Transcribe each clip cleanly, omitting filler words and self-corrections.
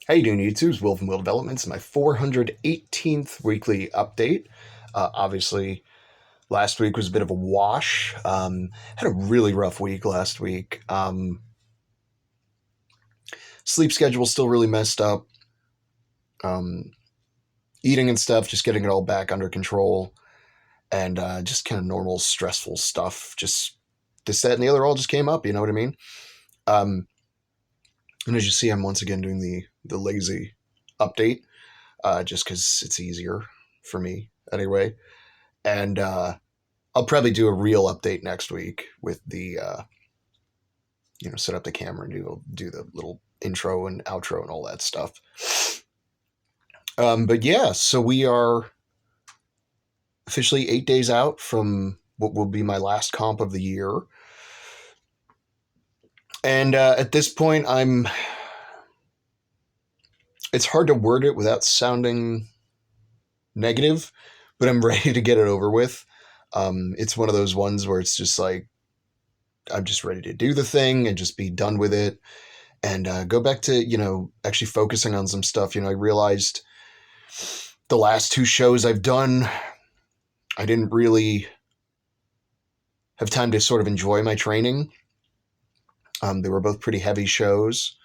How you doing, YouTube? It's Will from Will Developments. My 418th weekly update. Obviously, last week was a bit of a wash. Had a really rough week last week. Sleep schedule still really messed up. Um, Eating and stuff, just getting it all back under control, and just kind of normal stressful stuff. Just this, that, and the other all just came up. You know what I mean? Um, and as you see, I'm once again doing the lazy update, just because it's easier for me anyway. And I'll probably do a real update next week with the set up the camera and do the little intro and outro and all that stuff. But yeah, so we are officially 8 days out from what will be my last comp of the year, and at this point, It's hard to word it without sounding negative, but I'm ready to get it over with. It's one of those ones where it's just like I'm just ready to do the thing and just be done with it and go back to actually focusing on some stuff. I realized the last two shows I've done, I didn't really have time to sort of enjoy my training. They were both pretty heavy shows,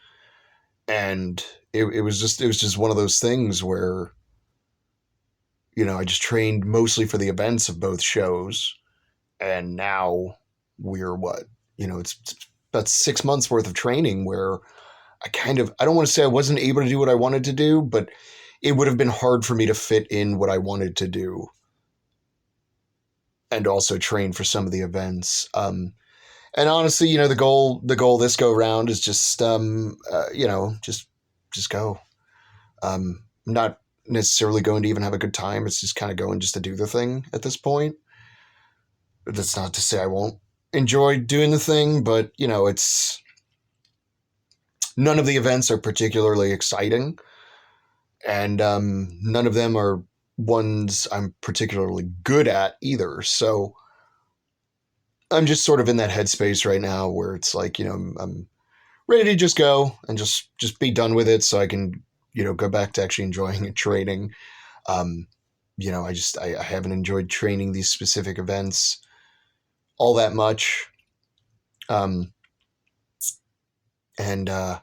and it was just one of those things where I just trained mostly for the events of both shows, and now we're what it's about 6 months worth of training where I don't want to say I wasn't able to do what I wanted to do, but it would have been hard for me to fit in what I wanted to do and also train for some of the events. And honestly, the goal this go round is just, just go. I'm not necessarily going to even have a good time. It's just kind of going just to do the thing at this point. That's not to say I won't enjoy doing the thing, but it's none of the events are particularly exciting, and none of them are ones I'm particularly good at either. So I'm just sort of in that headspace right now where it's like, I'm ready to just go and just be done with it so I can, go back to actually enjoying and training. Um, I haven't enjoyed training these specific events all that much. Um, and I'm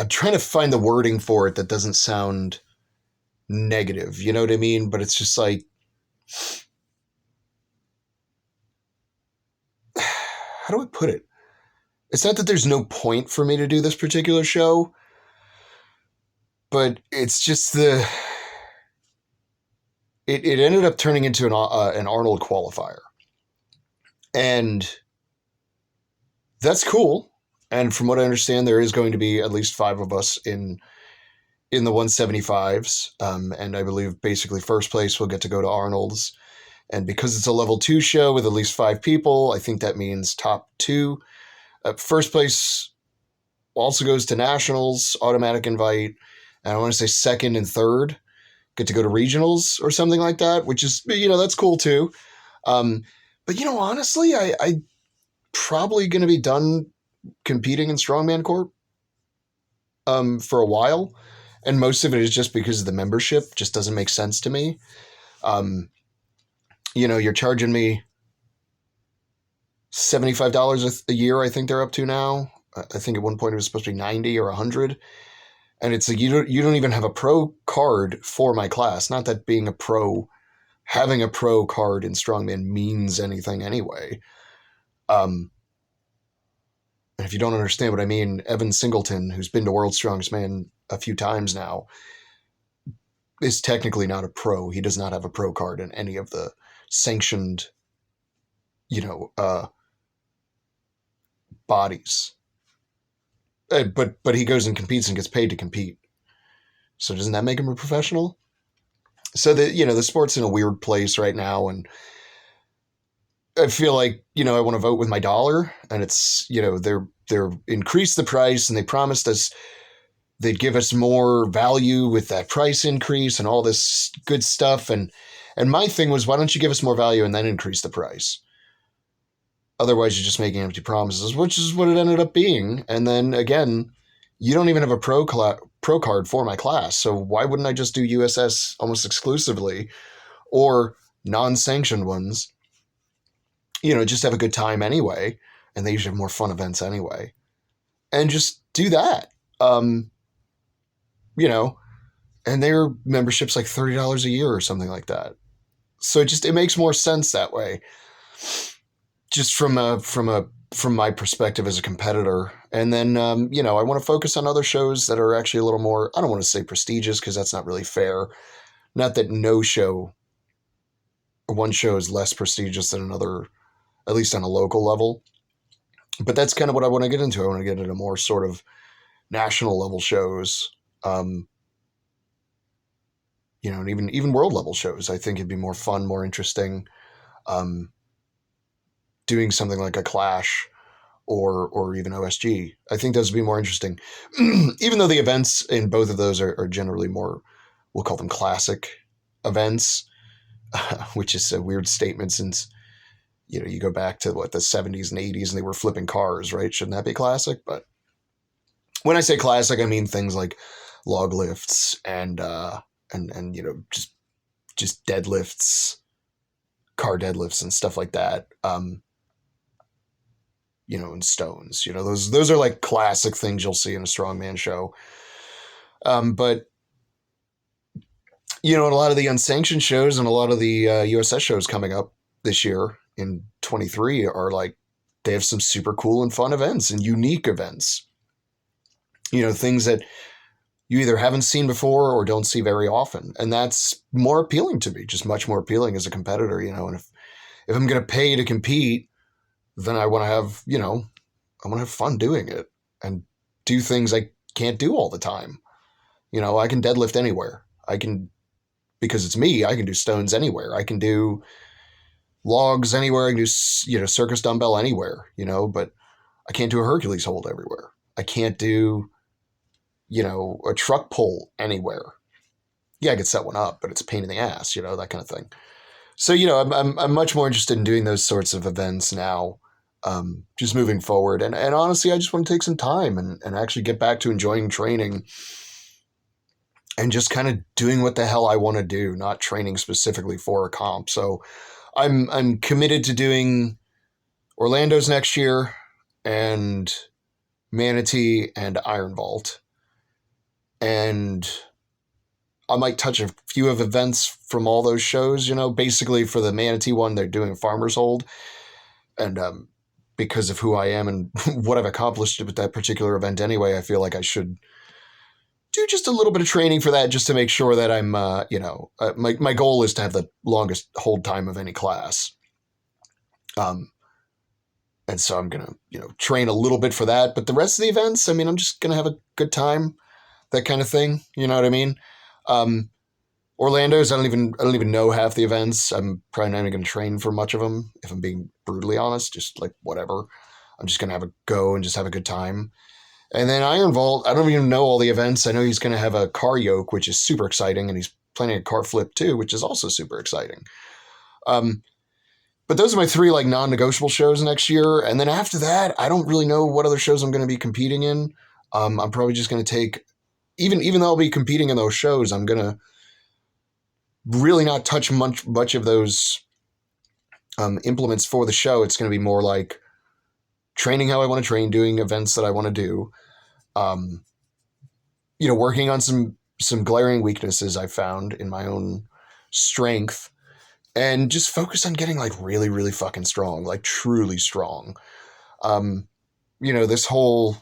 trying to find the wording for it that doesn't sound negative. You know what I mean? But it's just like, how do I put it? It's not that there's no point for me to do this particular show, but it's just it ended up turning into an Arnold qualifier, and that's cool. And from what I understand, there is going to be at least five of us in the 175s, and I believe basically first place will get to go to Arnold's. And because it's a level 2 show with at least 5 people, I think that means top 2. First place also goes to nationals, automatic invite, and I want to say second and third get to go to regionals or something like that, which is, that's cool too. But honestly, I probably going to be done competing in Strongman Corp for a while, and most of it is just because the membership just doesn't make sense to me. You're charging me $75 a year. I think they're up to now. I think at one point it was supposed to be 90 or 100, and it's like you don't even have a pro card for my class. Not that having a pro card in Strongman means anything anyway. And if you don't understand what I mean, Evan Singleton, who's been to World's Strongest Man a few times now, is technically not a pro. He does not have a pro card in any of the sanctioned, bodies. But he goes and competes and gets paid to compete. So doesn't that make him a professional? So the sport's in a weird place right now, and I feel like I want to vote with my dollar, and it's they're increased the price, and they promised us they'd give us more value with that price increase and all this good stuff, and my thing was, why don't you give us more value and then increase the price? Otherwise, you're just making empty promises, which is what it ended up being. And then again, you don't even have a pro card for my class. So why wouldn't I just do USS almost exclusively, or non-sanctioned ones? Just have a good time anyway, and they usually have more fun events anyway, and just do that. Um, you know, and their membership's like $30 a year or something like that. So it makes more sense that way, just from my perspective as a competitor. And then I want to focus on other shows that are actually a little more, I don't want to say prestigious because that's not really fair. Not that one show is less prestigious than another, at least on a local level. But that's kind of what I want to get into. I want to get into more sort of national level shows, and even world level shows. I think it'd be more fun, more interesting, um, doing something like a Clash or even OSG. I think those would be more interesting, even though the events in both of those are generally more, we'll call them classic events, which is a weird statement since you go back to the 70s and 80s and they were flipping cars, right? Shouldn't that be classic? But when I say classic, I mean things like log lifts and just deadlifts, car deadlifts and stuff like that. And stones. Those are like classic things you'll see in a strongman show. But a lot of the unsanctioned shows and a lot of the USS shows coming up this year in 23 are like, they have some super cool and fun events and unique events. Things that you either haven't seen before or don't see very often. And that's more appealing to me, just much more appealing as a competitor, and if I'm going to pay to compete, then I want to have, I want to have fun doing it and do things I can't do all the time. I can deadlift anywhere. Because it's me, I can do stones anywhere. I can do logs anywhere. I can do, circus dumbbell anywhere, but I can't do a Hercules hold everywhere. I can't do, a truck pull anywhere. Yeah, I could set one up, but it's a pain in the ass, that kind of thing. So, I'm much more interested in doing those sorts of events now, just moving forward. And honestly, I just want to take some time and actually get back to enjoying training and just kind of doing what the hell I want to do, not training specifically for a comp. So I'm committed to doing Orlando's next year and Manatee and Iron Vault. And I might touch a few of events from all those shows, basically for the Manatee one, they're doing Farmer's Hold. And because of who I am and what I've accomplished with that particular event anyway, I feel like I should do just a little bit of training for that just to make sure that I'm, my goal is to have the longest hold time of any class. And so I'm going to, train a little bit for that. But the rest of the events, I'm just going to have a good time, that kind of thing. You know what I mean? Orlando's, I don't even know half the events. I'm probably not even going to train for much of them, if I'm being brutally honest. Just like whatever. I'm just going to have a go and just have a good time. And then Iron Vault, I don't even know all the events. I know he's going to have a car yoke, which is super exciting, and he's planning a car flip too, which is also super exciting. But those are my three like non-negotiable shows next year. And then after that, I don't really know what other shows I'm going to be competing in. I'm probably just going to take, even though I'll be competing in those shows, I'm going to really not touch much of those implements for the show. It's going to be more like training how I want to train, doing events that I want to do, working on some glaring weaknesses I found in my own strength, and just focus on getting like really, really fucking strong, like truly strong. This whole,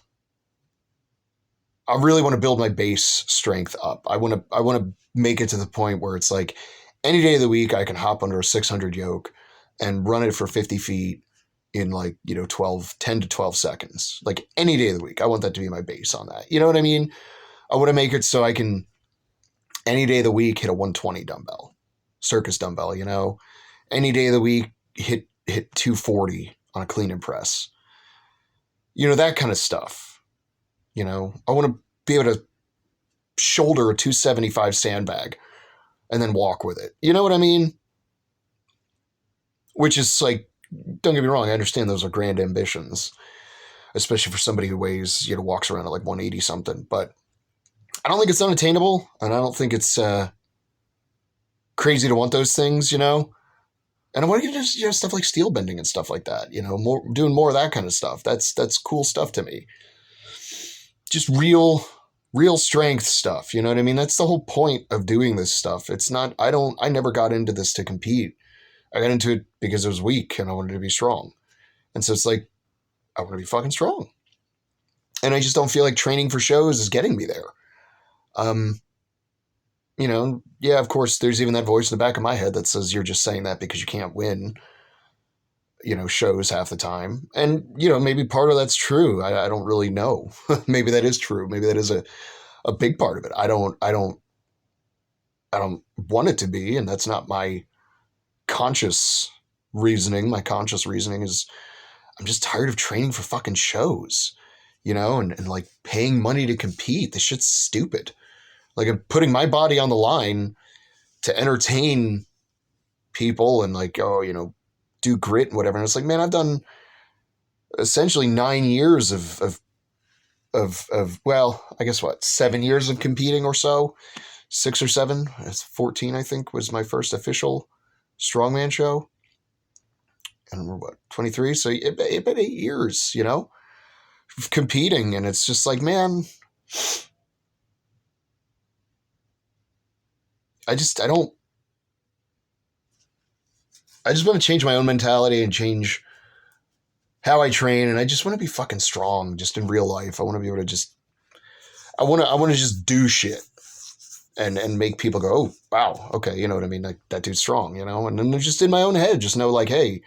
I really want to build my base strength up. I want to make it to the point where it's like any day of the week I can hop under a 600 yoke and run it for 50 feet in 10 to 12 seconds, like any day of the week. I want that to be my base on that. You know what I mean? I want to make it so I can any day of the week hit a 120 dumbbell, circus dumbbell, any day of the week hit 240 on a clean and press, that kind of stuff. I want to be able to shoulder a 275 sandbag and then walk with it. You know what I mean? Which is like, don't get me wrong, I understand those are grand ambitions. especially for somebody who weighs, walks around at like 180 something. But I don't think it's unattainable, and I don't think it's crazy to want those things, And I want to get into stuff like steel bending and stuff like that, more doing more of that kind of stuff. That's cool stuff to me. Just real strength stuff, you know what I mean? That's the whole point of doing this stuff. It's not I never got into this to compete. I got into it because it was weak and I wanted to be strong. And so it's like I want to be fucking strong. And I just don't feel like training for shows is getting me there. Um, yeah, of course, there's even that voice in the back of my head that says you're just saying that because you can't win, shows half the time. And, maybe part of that's true. I don't really know. Maybe that is true. Maybe that is a big part of it. I don't want it to be, and that's not my conscious reasoning. My conscious reasoning is I'm just tired of training for fucking shows, and like paying money to compete. This shit's stupid. Like I'm putting my body on the line to entertain people and like, do grit and whatever. And it's like, man, I've done essentially 9 years of well, I guess 7 years of competing or so, 6 or 7. It's 14, I think, was my first official strongman show. And we're 23, so it's been 8 years, of competing, and it's just like, man, I just want to change my own mentality and change how I train, and I just want to be fucking strong, just in real life. I want to be able to I want to just do shit and make people go, oh wow, okay, you know what I mean? Like that dude's strong, And then just in my own head, just know like, hey,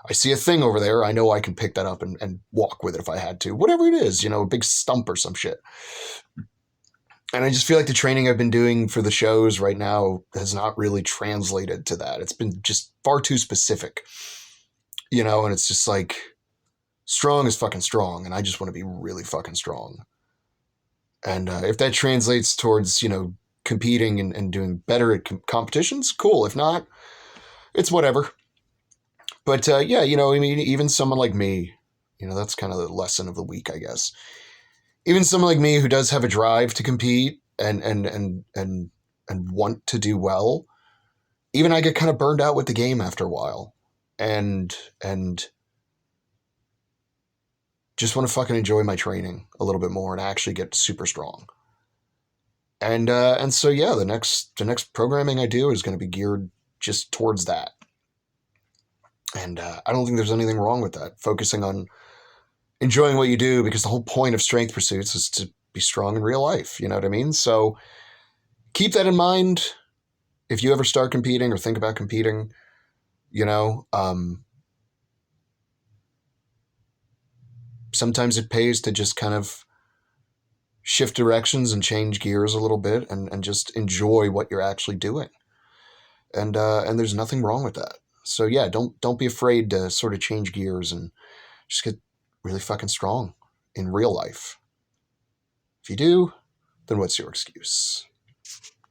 I see a thing over there. I know I can pick that up and walk with it if I had to. Whatever it is, a big stump or some shit. And I just feel like the training I've been doing for the shows right now has not really translated to that. It's been just far too specific, and it's just like strong is fucking strong. And I just want to be really fucking strong. And if that translates towards, competing and doing better at competitions, cool. If not, it's whatever. But yeah, I mean, even someone like me, that's kind of the lesson of the week, I guess. Even someone like me who does have a drive to compete and want to do well, even I get kind of burned out with the game after a while, and just want to fucking enjoy my training a little bit more and actually get super strong. And so yeah, the next programming I do is going to be geared just towards that. And I don't think there's anything wrong with that. Focusing on enjoying what you do, because the whole point of strength pursuits is to be strong in real life. You know what I mean? So keep that in mind if you ever start competing or think about competing. Sometimes it pays to just kind of shift directions and change gears a little bit and just enjoy what you're actually doing. And there's nothing wrong with that. So yeah, don't be afraid to sort of change gears and just get really fucking strong in real life. If you do, then what's your excuse?